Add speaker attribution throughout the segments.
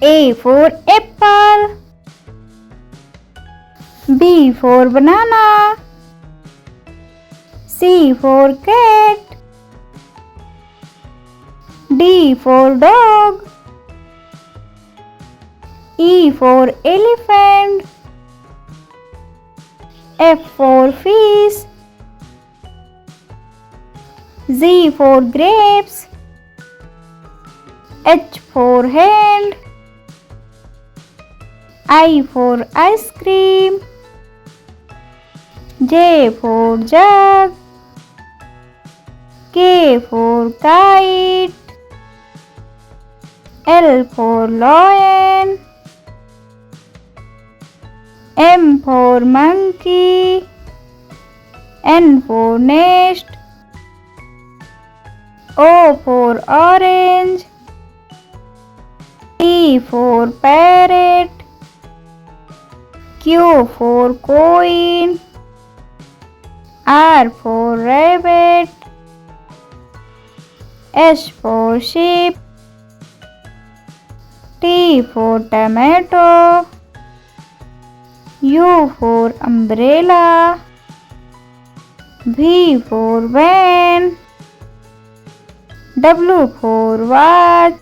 Speaker 1: A for apple. B for banana. C for cat. D for dog. E for elephant. F for fish. G for grapes. H for hand. I for ice cream. J for jug. K for kite. L for lion. M for monkey. N for nest. O for orange. P for parrot. Q for coin. R for rabbit. S for sheep. T for tomato. U for umbrella. V for van. W for watch.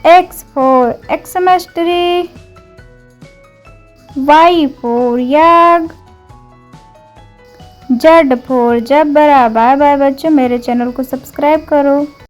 Speaker 1: X for Xmas tree. Y for yak. Z for zebra। Bye bye बच्चों, मेरे channel को subscribe करो।